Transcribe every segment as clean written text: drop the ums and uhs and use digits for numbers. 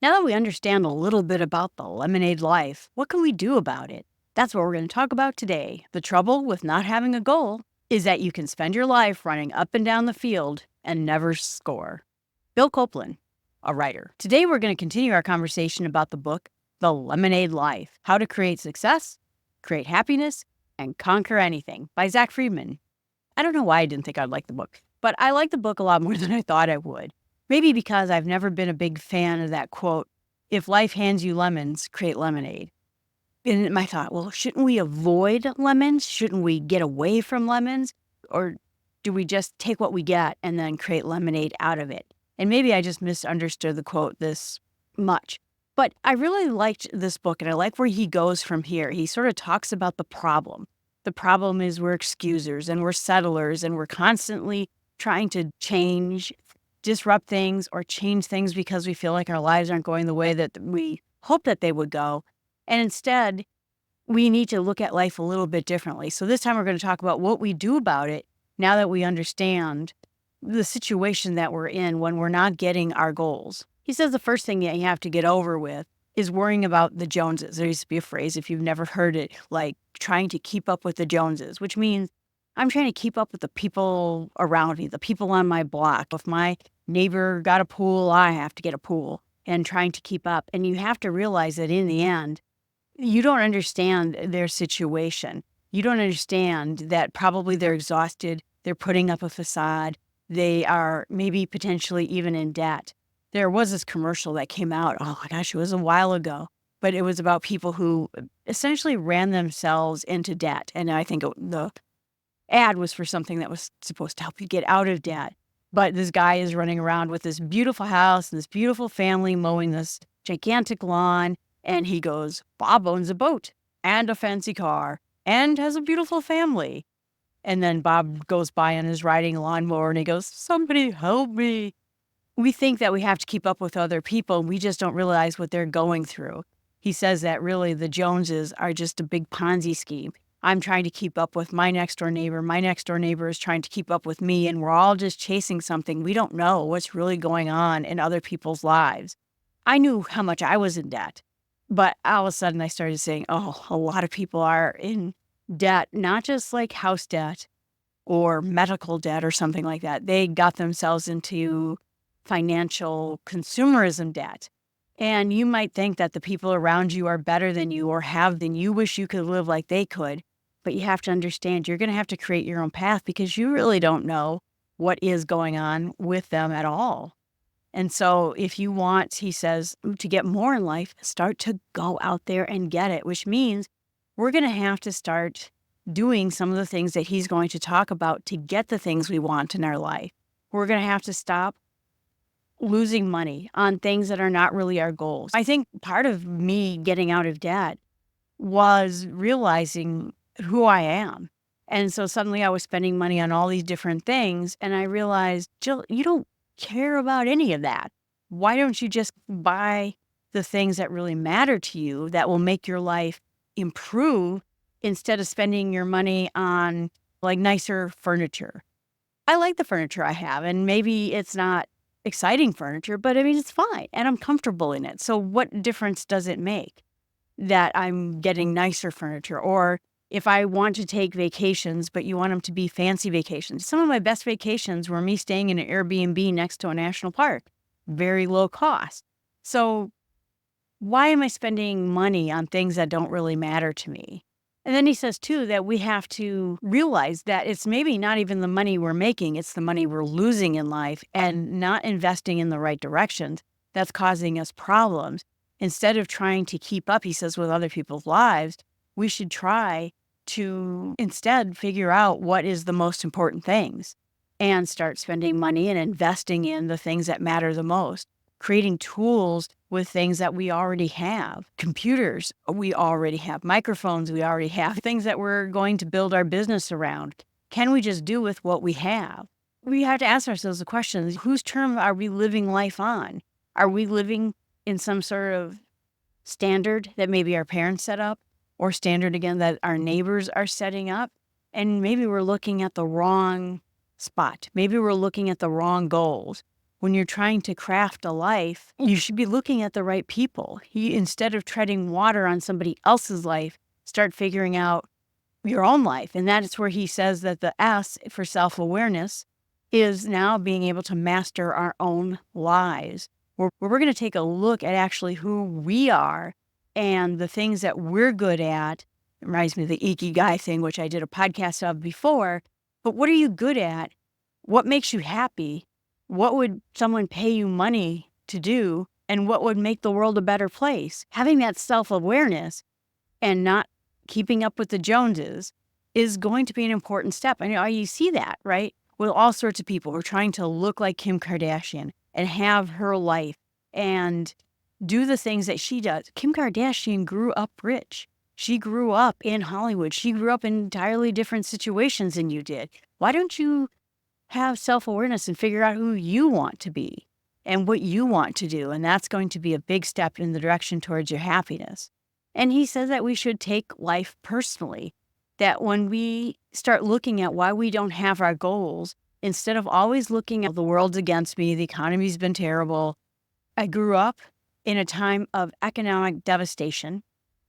Now that we understand a little bit about the lemonade life, what can we do about it? That's what we're going to talk about today. The trouble with not having a goal is that you can spend your life running up and down the field and never score. Bill Copeland, a writer. Today we're going to continue our conversation about the book, The Lemonade Life: How to Create Success, Create Happiness, and Conquer Anything by Zach Friedman. I don't know why I didn't think I'd like the book, but I like the book a lot more than I thought I would. Maybe because I've never been a big fan of that quote, if life hands you lemons, create lemonade. And my thought, well, shouldn't we avoid lemons? Shouldn't we get away from lemons? Or do we just take what we get and then create lemonade out of it? And maybe I just misunderstood the quote this much. But I really liked this book, and I like where he goes from here. He sort of talks about the problem. The problem is we're excusers and we're settlers and we're constantly trying to change, disrupt things, or change things because we feel like our lives aren't going the way that we hope that they would go. And instead, we need to look at life a little bit differently. So this time we're going to talk about what we do about it now that we understand the situation that we're in when we're not getting our goals. He says the first thing that you have to get over with is worrying about the Joneses. There used to be a phrase, if you've never heard it, like trying to keep up with the Joneses, which means I'm trying to keep up with the people around me, the people on my block. If my neighbor got a pool, I have to get a pool, and trying to keep up. And you have to realize that in the end, you don't understand their situation. You don't understand that probably they're exhausted. They're putting up a facade. They are maybe potentially even in debt. There was this commercial that came out, oh my gosh, it was a while ago, but it was about people who essentially ran themselves into debt. And I think the ad was for something that was supposed to help you get out of debt. But this guy is running around with this beautiful house and this beautiful family mowing this gigantic lawn. And he goes, Bob owns a boat and a fancy car and has a beautiful family. And then Bob goes by on his riding lawnmower and he goes, somebody help me. We think that we have to keep up with other people. And we just don't realize what they're going through. He says that really the Joneses are just a big Ponzi scheme. I'm trying to keep up with my next door neighbor. My next door neighbor is trying to keep up with me. And we're all just chasing something. We don't know what's really going on in other people's lives. I knew how much I was in debt. But all of a sudden I started saying, oh, a lot of people are in debt, not just like house debt or medical debt or something like that. They got themselves into financial consumerism debt. And you might think that the people around you are better than you or have than you wish you could live like they could. But you have to understand you're going to have to create your own path because you really don't know what is going on with them at all. And so if you want, he says, to get more in life, start to go out there and get it, which means we're going to have to start doing some of the things that he's going to talk about to get the things we want in our life. We're going to have to stop losing money on things that are not really our goals. I think part of me getting out of debt was realizing who I am. And so suddenly I was spending money on all these different things. And I realized, Jill, you don't care about any of that. Why don't you just buy the things that really matter to you that will make your life improve instead of spending your money on like nicer furniture? I like the furniture I have, and maybe it's not exciting furniture, but I mean, it's fine and I'm comfortable in it. So what difference does it make that I'm getting nicer furniture? Or if I want to take vacations, but you want them to be fancy vacations. Some of my best vacations were me staying in an Airbnb next to a national park, very low cost. So why am I spending money on things that don't really matter to me? And then he says, too, that we have to realize that it's maybe not even the money we're making, it's the money we're losing in life and not investing in the right directions that's causing us problems. Instead of trying to keep up, he says, with other people's lives, we should try to instead figure out what is the most important things and start spending money and investing in the things that matter the most. Creating tools with things that we already have. Computers, we already have. Microphones, we already have. Things that we're going to build our business around. Can we just do with what we have? We have to ask ourselves the question, whose term are we living life on? Are we living in some sort of standard that maybe our parents set up, or standard, again, that our neighbors are setting up? And maybe we're looking at the wrong spot. Maybe we're looking at the wrong goals. when you're trying to craft a life, you should be looking at the right people. Instead of treading water on somebody else's life, start figuring out your own life. And that is where he says that the S for self-awareness is now being able to master our own lives. Where we're going to take a look at actually who we are and the things that we're good at. It reminds me of the Ikigai thing, which I did a podcast of before. But what are you good at? What makes you happy? What would someone pay you money to do? And what would make the world a better place? Having that self-awareness and not keeping up with the Joneses is going to be an important step. I know you see that, right? With all sorts of people who are trying to look like Kim Kardashian and have her life and do the things that she does. Kim Kardashian grew up rich. She grew up in Hollywood. She grew up in entirely different situations than you did. Why don't you have self-awareness and figure out who you want to be and what you want to do? And that's going to be a big step in the direction towards your happiness. And he says that we should take life personally, that when we start looking at why we don't have our goals, instead of always looking at the world's against me, the economy's been terrible. I grew up in a time of economic devastation.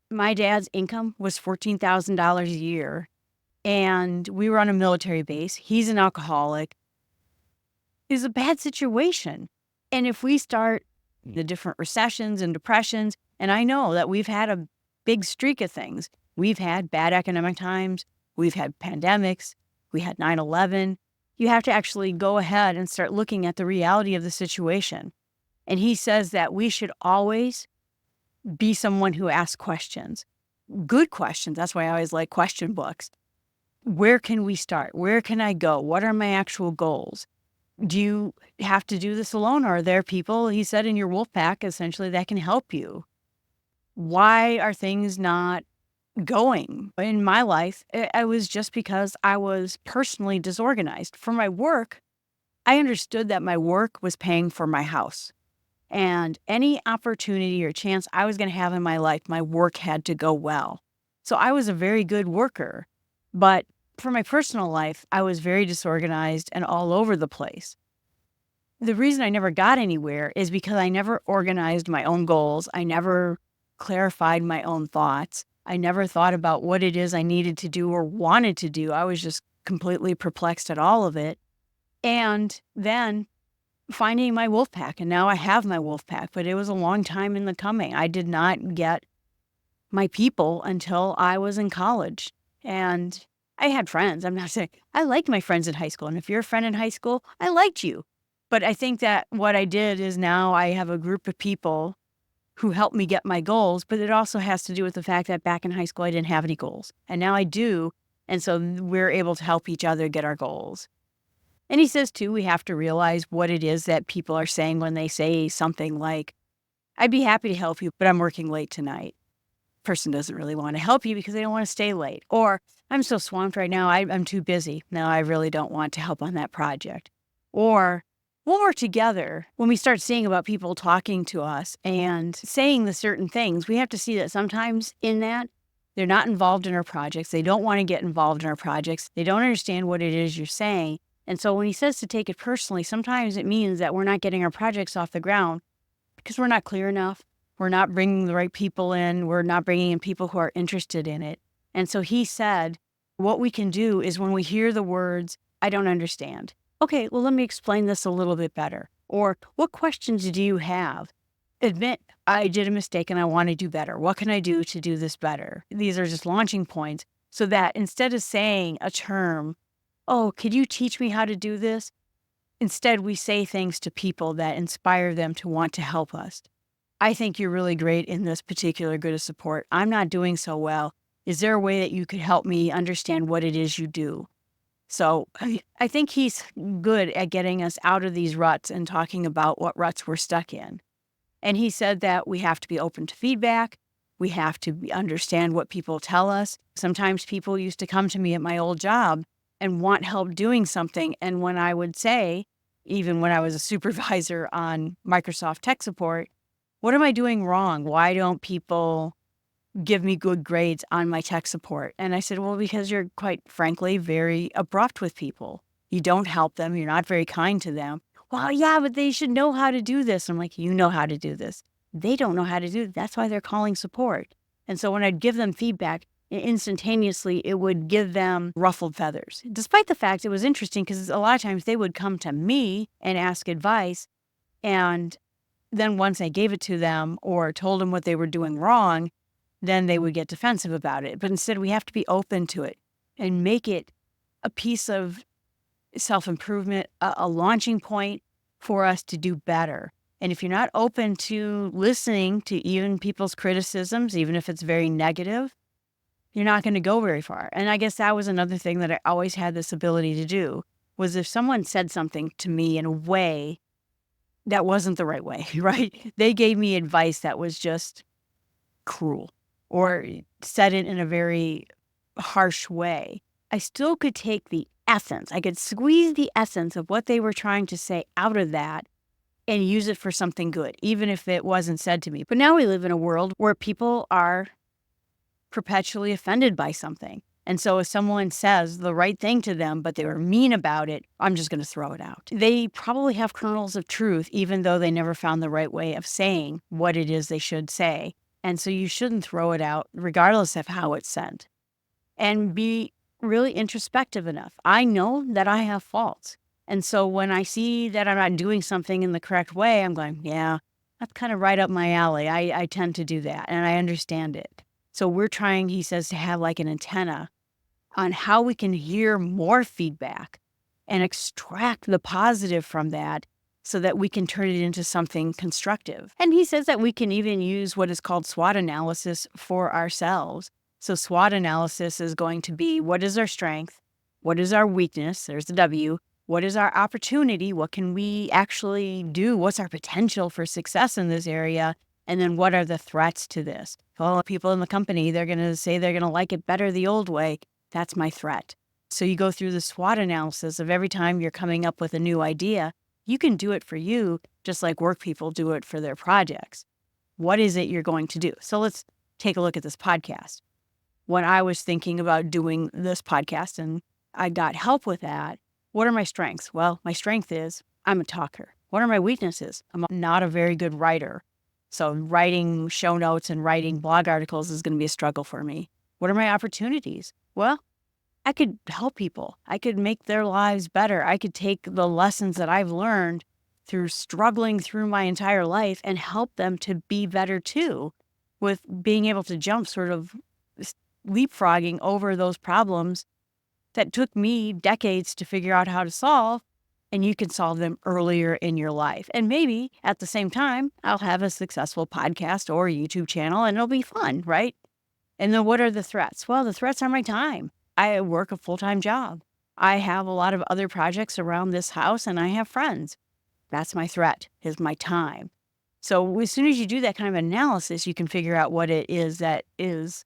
My dad's income was $14,000 a year, and we were on a military base. He's an alcoholic. It's a bad situation. And if we start the different recessions and depressions, and I know that we've had a big streak of things. We've had bad economic times. We've had pandemics. We had 9/11. You have to actually go ahead and start looking at the reality of the situation. And he says that we should always be someone who asks questions. Good questions. That's why I always like question books. Where can we start? Where can I go? What are my actual goals? Do you have to do this alone? Or are there people, he said, in your wolf pack, essentially, that can help you? Why are things not going? In my life, it was just because I was personally disorganized. For my work, I understood that my work was paying for my house. And any opportunity or chance I was going to have in my life, my work had to go well. So I was a very good worker. But for my personal life, I was very disorganized and all over the place. The reason I never got anywhere is because I never organized my own goals. I never clarified my own thoughts. I never thought about what it is I needed to do or wanted to do. I was just completely perplexed at all of it. And then finding my wolf pack, and now I have my wolf pack, but it was a long time in the coming. I did not get my people until I was in college. And I had friends. I'm not saying I liked my friends in high school. And if you're a friend in high school, I liked you. But I think that what I did is now I have a group of people who helped me get my goals. But it also has to do with the fact that back in high school, I didn't have any goals. And now I do. And so we're able to help each other get our goals. And he says, too, we have to realize what it is that people are saying when they say something like, I'd be happy to help you, but I'm working late tonight. Person doesn't really want to help you because they don't want to stay late. Or I'm so swamped right now, I'm too busy. No, I really don't want to help on that project. Or we'll work together. When we start seeing about people talking to us and saying the certain things, we have to see that sometimes in that, they're not involved in our projects. They don't want to get involved in our projects. They don't understand what it is you're saying. And so when he says to take it personally, sometimes it means that we're not getting our projects off the ground because we're not clear enough. We're not bringing the right people in. We're not bringing in people who are interested in it. And so he said, what we can do is when we hear the words, I don't understand. Okay, well, let me explain this a little bit better. Or what questions do you have? Admit, I did a mistake and I want to do better. What can I do to do this better? These are just launching points so that instead of saying a term, oh, could you teach me how to do this? Instead, we say things to people that inspire them to want to help us. I think you're really great in this particular good of support. I'm not doing so well. Is there a way that you could help me understand what it is you do? So I think he's good at getting us out of these ruts and talking about what ruts we're stuck in. And he said that we have to be open to feedback. We have to understand what people tell us. Sometimes people used to come to me at my old job and want help doing something. And when I would say, even when I was a supervisor on Microsoft tech support, what am I doing wrong? Why don't people give me good grades on my tech support? And I said, well, because you're quite frankly very abrupt with people. You don't help them. You're not very kind to them. well, yeah, but they should know how to do this. I'm like, you know how to do this. They don't know how to do it. That's why they're calling support. And so when I'd give them feedback, instantaneously, it would give them ruffled feathers. Despite the fact it was interesting because a lot of times they would come to me and ask advice. And then once I gave it to them or told them what they were doing wrong, then they would get defensive about it. But instead, we have to be open to it and make it a piece of self-improvement, a launching point for us to do better. And if you're not open to listening to even people's criticisms, even if it's very negative, you're not going to go very far. And I guess that was another thing that I always had this ability to do, was if someone said something to me in a way that wasn't the right way, right? They gave me advice that was just cruel or said it in a very harsh way. I still could take the essence. I could squeeze the essence of what they were trying to say out of that and use it for something good, even if it wasn't said to me. But now we live in a world where people are perpetually offended by something. And so if someone says the right thing to them, but they were mean about it, I'm just going to throw it out. They probably have kernels of truth, even though they never found the right way of saying what it is they should say. And so you shouldn't throw it out, regardless of how it's said. And be really introspective enough. I know that I have faults. And so when I see that I'm not doing something in the correct way, I'm going, yeah, that's kind of right up my alley. I tend to do that, and I understand it. So we're trying, he says, to have like an antenna on how we can hear more feedback and extract the positive from that so that we can turn it into something constructive. And he says that we can even use what is called SWOT analysis for ourselves. So SWOT analysis is going to be, what is our strength? What is our weakness? There's the W. What is our opportunity? What can we actually do? What's our potential for success in this area? And then what are the threats to this? Well, people in the company, they're going to say they're going to like it better the old way. That's my threat. So you go through the SWOT analysis of every time you're coming up with a new idea. You can do it for you, just like work people do it for their projects. What is it you're going to do? So let's take a look at this podcast. When I was thinking about doing this podcast and I got help with that, what are my strengths? Well, my strength is I'm a talker. What are my weaknesses? I'm not a very good writer. So writing show notes and writing blog articles is going to be a struggle for me. What are my opportunities? Well, I could help people. I could make their lives better. I could take the lessons that I've learned through struggling through my entire life and help them to be better too, with being able to jump, sort of leapfrogging over those problems that took me decades to figure out how to solve, and you can solve them earlier in your life. And maybe at the same time, I'll have a successful podcast or YouTube channel and it'll be fun, right? And then what are the threats? Well, the threats are my time. I work a full-time job. I have a lot of other projects around this house and I have friends. That's my threat, is my time. So as soon as you do that kind of analysis, you can figure out what it is that is,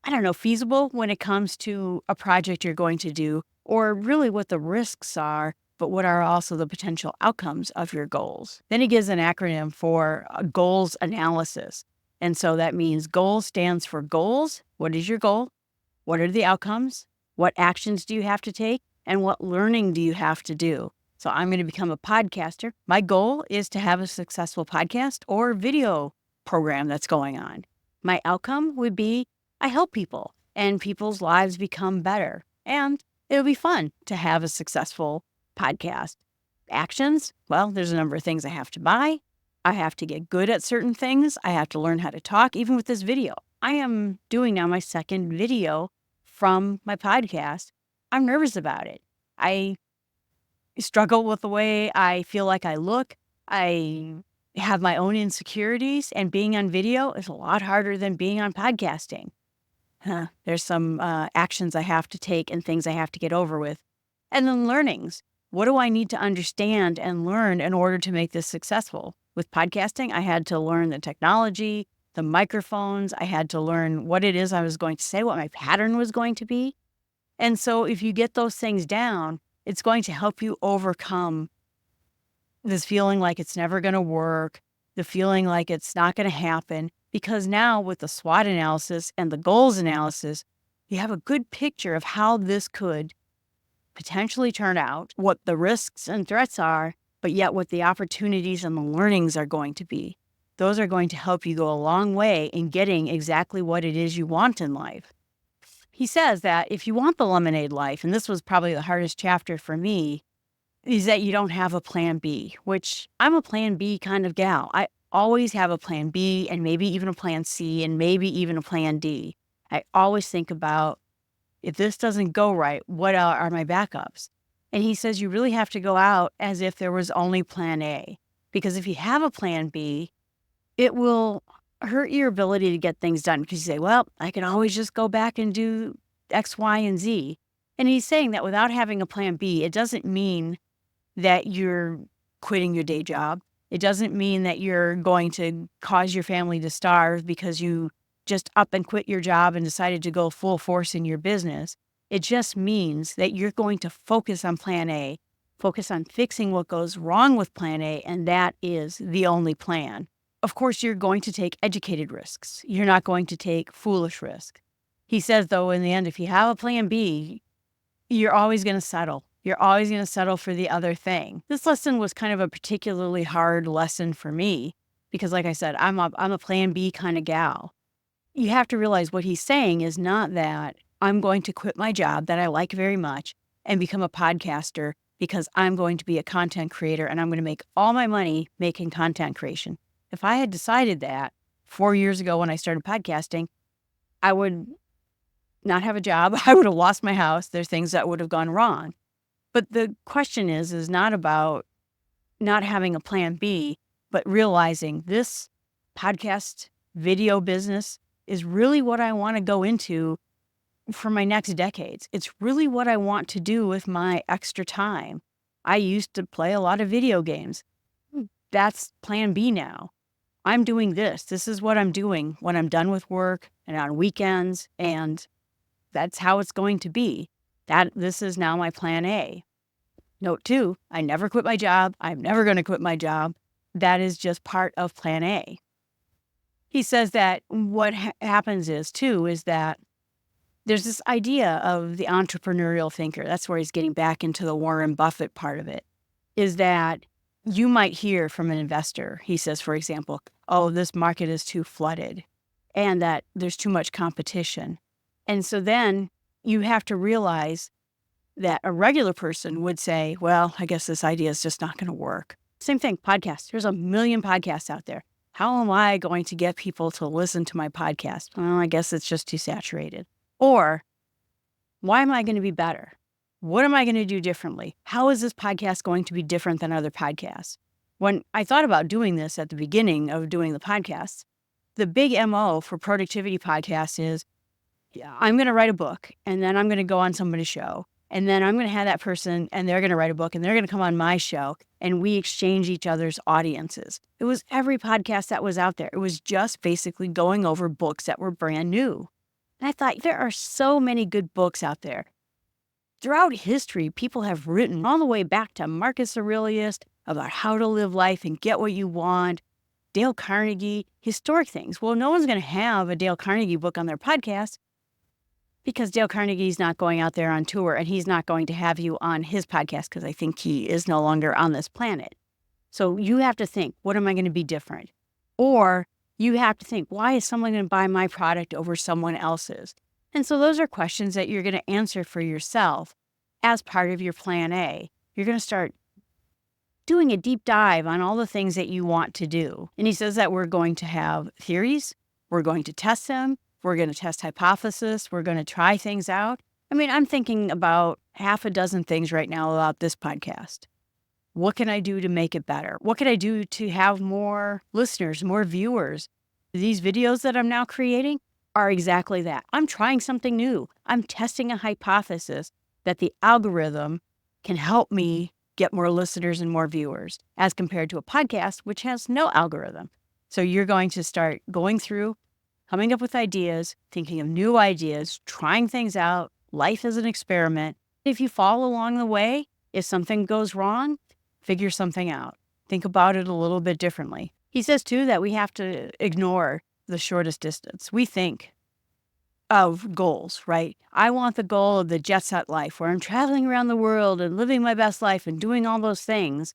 I don't know, feasible when it comes to a project you're going to do, or really what the risks are, but what are also the potential outcomes of your goals. Then he gives an acronym for goals analysis. And so that means goal stands for goals. What is your goal? What are the outcomes? What actions do you have to take? And what learning do you have to do? So I'm going to become a podcaster. My goal is to have a successful podcast or video program that's going on. My outcome would be I help people and people's lives become better. And it'll be fun to have a successful podcast. Actions? Well, there's a number of things I have to buy. I have to get good at certain things. I have to learn how to talk, even with this video. I am doing now my second video from my podcast. I'm nervous about it. I struggle with the way I feel like I look. I have my own insecurities, and being on video is a lot harder than being on podcasting. There's some actions I have to take and things I have to get over with. And then learnings. What do I need to understand and learn in order to make this successful? With podcasting, I had to learn the technology, the microphones. I had to learn what it is I was going to say, what my pattern was going to be. And so if you get those things down, it's going to help you overcome this feeling like it's never going to work, the feeling like it's not going to happen. Because now with the SWOT analysis and the goals analysis, you have a good picture of how this could potentially turn out, what the risks and threats are, but yet what the opportunities and the learnings are going to be. Those are going to help you go a long way in getting exactly what it is you want in life. He says that if you want the lemonade life, and this was probably the hardest chapter for me, is that you don't have a plan B, which I'm a plan B kind of gal. I always have a plan B and maybe even a plan C and maybe even a plan D. I always think about, if this doesn't go right, what are my backups? And he says you really have to go out as if there was only plan A, because if you have a plan B, it will hurt your ability to get things done, because you say, well, I can always just go back and do X, Y, and Z. And he's saying that without having a plan B, it doesn't mean that you're quitting your day job. It doesn't mean that you're going to cause your family to starve because you just up and quit your job and decided to go full force in your business. It just means that you're going to focus on plan A, focus on fixing what goes wrong with plan A, and that is the only plan. Of course, you're going to take educated risks. You're not going to take foolish risks. He says, though, in the end, if you have a plan B, you're always going to settle. You're always going to settle for the other thing. This lesson was kind of a particularly hard lesson for me because, like I said, I'm a plan B kind of gal. You have to realize what he's saying is not that I'm going to quit my job that I like very much and become a podcaster because I'm going to be a content creator and I'm going to make all my money making content creation. If I had decided that 4 years ago when I started podcasting, I would not have a job. I would have lost my house. There's things that would have gone wrong. But the question is not about not having a plan B, but realizing this podcast video business is really what I want to go into for my next decades. It's really what I want to do with my extra time. I used to play a lot of video games. That's plan B now. I'm doing this. This is what I'm doing when I'm done with work and on weekends, and that's how it's going to be. This is now my plan A. Note 2, I never quit my job. I'm never going to quit my job. That is just part of plan A. He says that what happens is that there's this idea of the entrepreneurial thinker. That's where he's getting back into the Warren Buffett part of it, is that you might hear from an investor. He says, for example, oh, this market is too flooded and that there's too much competition. And so then you have to realize that a regular person would say, well, I guess this idea is just not going to work. Same thing, podcasts. There's a million podcasts out there. How am I going to get people to listen to my podcast? Well, I guess it's just too saturated. Or why am I going to be better? What am I going to do differently? How is this podcast going to be different than other podcasts? When I thought about doing this at the beginning of doing the podcast, the big MO for productivity podcasts is, I'm going to write a book and then I'm going to go on somebody's show. And then I'm going to have that person and they're going to write a book and they're going to come on my show and we exchange each other's audiences. It was every podcast that was out there. It was just basically going over books that were brand new. And I thought, there are so many good books out there. Throughout history, people have written all the way back to Marcus Aurelius about how to live life and get what you want. Dale Carnegie, historic things. Well, no one's going to have a Dale Carnegie book on their podcast because Dale Carnegie's not going out there on tour and he's not going to have you on his podcast because I think he is no longer on this planet. So you have to think, what am I going to be different? Or you have to think, why is someone going to buy my product over someone else's? And so those are questions that you're going to answer for yourself as part of your plan A. You're going to start doing a deep dive on all the things that you want to do. And he says that we're going to have theories, we're going to test them, we're going to test hypothesis, we're going to try things out. I mean, I'm thinking about half a dozen things right now about this podcast. What can I do to make it better? What can I do to have more listeners, more viewers? These videos that I'm now creating are exactly that. I'm trying something new. I'm testing a hypothesis that the algorithm can help me get more listeners and more viewers as compared to a podcast, which has no algorithm. So you're going to start going through, coming up with ideas, thinking of new ideas, trying things out. Life is an experiment. If you fall along the way, if something goes wrong, figure something out. Think about it a little bit differently. He says, too, that we have to ignore the shortest distance. We think of goals, right? I want the goal of the jet set life where I'm traveling around the world and living my best life and doing all those things.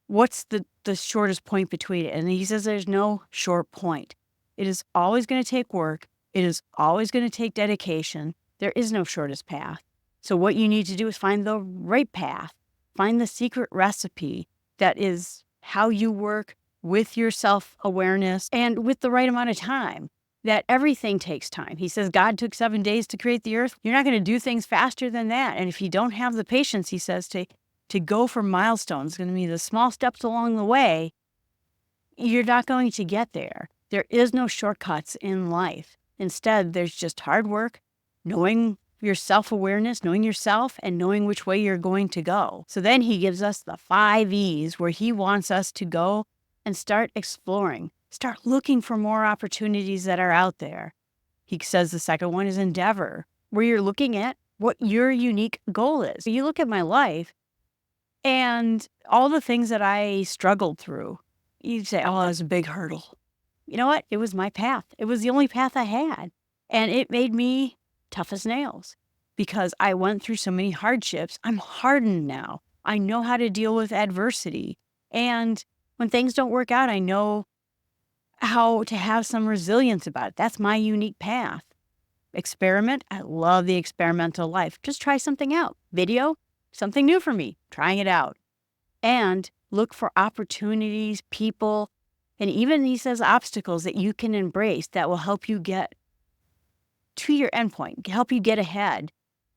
what's the shortest point between it? And he says there's no short point. It is always going to take work. It is always going to take dedication. There is no shortest path. So what you need to do is find the right path. Find the secret recipe that is how you work with your self-awareness and with the right amount of time. That everything takes time. He says God took 7 days to create the earth. You're not going to do things faster than that. And if you don't have the patience, he says, to go for milestones, it's going to be the small steps along the way, you're not going to get there. There is no shortcuts in life. Instead, there's just hard work, knowing your self-awareness, knowing yourself, and knowing which way you're going to go. So then he gives us the 5 E's where he wants us to go and start exploring, start looking for more opportunities that are out there. He says the second one is endeavor, where you're looking at what your unique goal is. You look at my life and all the things that I struggled through. You say, oh, that was a big hurdle. You know what? It was my path. It was the only path I had. And it made me tough as nails because I went through so many hardships. I'm hardened now. I know how to deal with adversity. And when things don't work out, I know how to have some resilience about it. That's my unique path. Experiment. I love the experimental life. Just try something out. Video, something new for me. Trying it out. And look for opportunities, people, and even he says obstacles that you can embrace that will help you get to your endpoint, help you get ahead.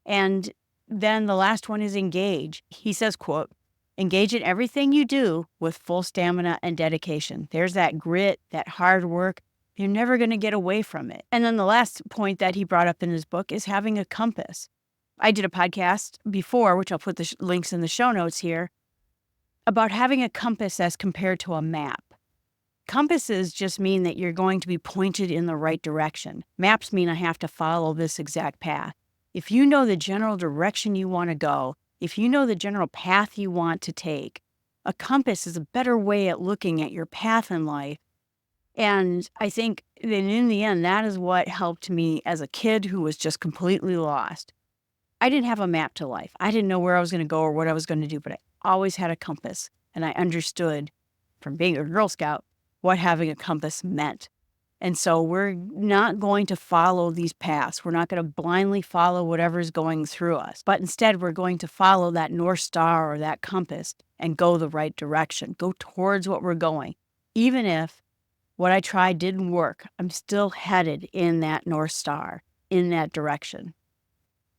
And then the last one is engage. He says, quote, engage in everything you do with full stamina and dedication. There's that grit, that hard work. You're never going to get away from it. And then the last point that he brought up in his book is having a compass. I did a podcast before, which I'll put the links in the show notes here, about having a compass as compared to a map. Compasses just mean that you're going to be pointed in the right direction. Maps mean I have to follow this exact path. If you know the general direction you want to go, if you know the general path you want to take, a compass is a better way at looking at your path in life. And I think that in the end, that is what helped me as a kid who was just completely lost. I didn't have a map to life. I didn't know where I was going to go or what I was going to do, but I always had a compass. And I understood from being a Girl Scout what having a compass meant. And so we're not going to follow these paths. We're not going to blindly follow whatever's going through us. But instead, we're going to follow that North Star or that compass and go the right direction. Go towards what we're going. Even if what I tried didn't work, I'm still headed in that North Star, in that direction.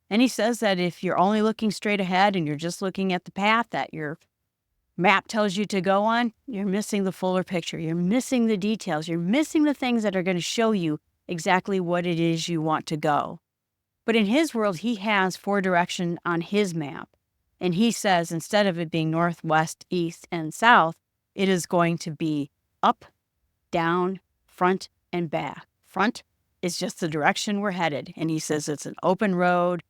And he says that if you're only looking straight ahead and you're just looking at the path that your map tells you to go on, you're missing the fuller picture. You're missing the details. You're missing the things that are going to show you exactly what it is you want to go. But in his world, he has 4 directions on his map. And he says instead of it being north, west, east, and south, it is going to be up, down, front, and back. Front is just the direction we're headed. And he says it's an open road.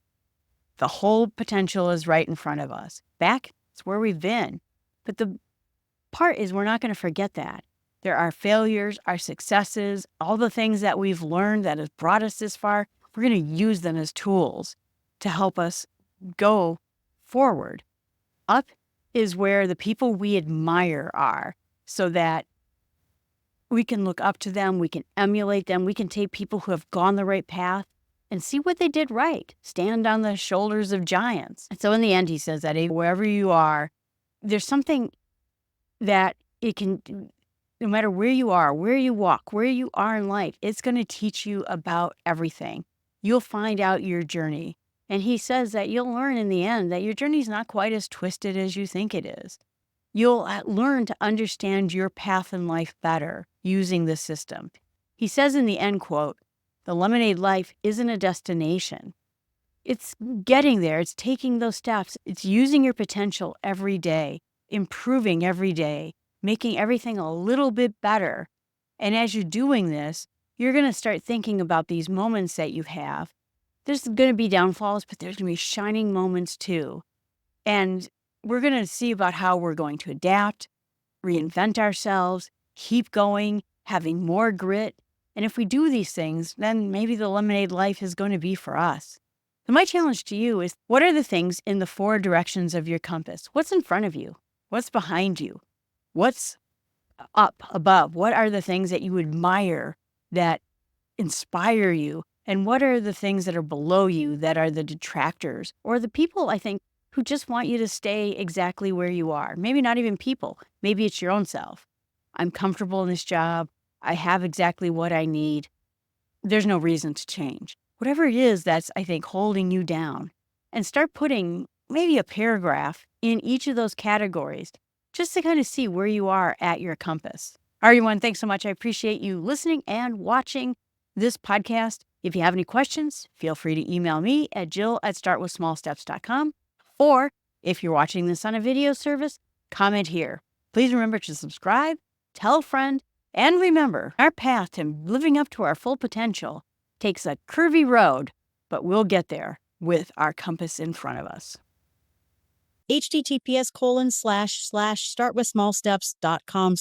The whole potential is right in front of us. Back, it's where we've been. But the part is we're not going to forget that. There are failures, our successes, all the things that we've learned that have brought us this far. We're going to use them as tools to help us go forward. Up is where the people we admire are so that we can look up to them, we can emulate them, we can take people who have gone the right path and see what they did right. Stand on the shoulders of giants. And so in the end, he says that wherever you are, there's something that it can, no matter where you are, where you walk, where you are in life, it's going to teach you about everything. You'll find out your journey. And he says that you'll learn in the end that your journey is not quite as twisted as you think it is. You'll learn to understand your path in life better using this system. He says in the end quote, the lemonade life isn't a destination. It's getting there. It's taking those steps. It's using your potential every day, improving every day, making everything a little bit better. And as you're doing this, you're going to start thinking about these moments that you have. There's going to be downfalls, but there's going to be shining moments too. And we're going to see about how we're going to adapt, reinvent ourselves, keep going, having more grit. And if we do these things, then maybe the lemonade life is going to be for us. So my challenge to you is, what are the things in the 4 directions of your compass? What's in front of you? What's behind you? What's up above? What are the things that you admire that inspire you? And what are the things that are below you that are the detractors or the people, I think, who just want you to stay exactly where you are? Maybe not even people. Maybe it's your own self. I'm comfortable in this job. I have exactly what I need. There's no reason to change. Whatever it is that's, I think, holding you down. And start putting maybe a paragraph in each of those categories just to kind of see where you are at your compass. All right, everyone, thanks so much. I appreciate you listening and watching this podcast. If you have any questions, feel free to email me at jill@startwithsmallsteps.com. Or if you're watching this on a video service, comment here. Please remember to subscribe, tell a friend, and remember, our path to living up to our full potential takes a curvy road, but we'll get there with our compass in front of us. https://startwithsmallsteps.com/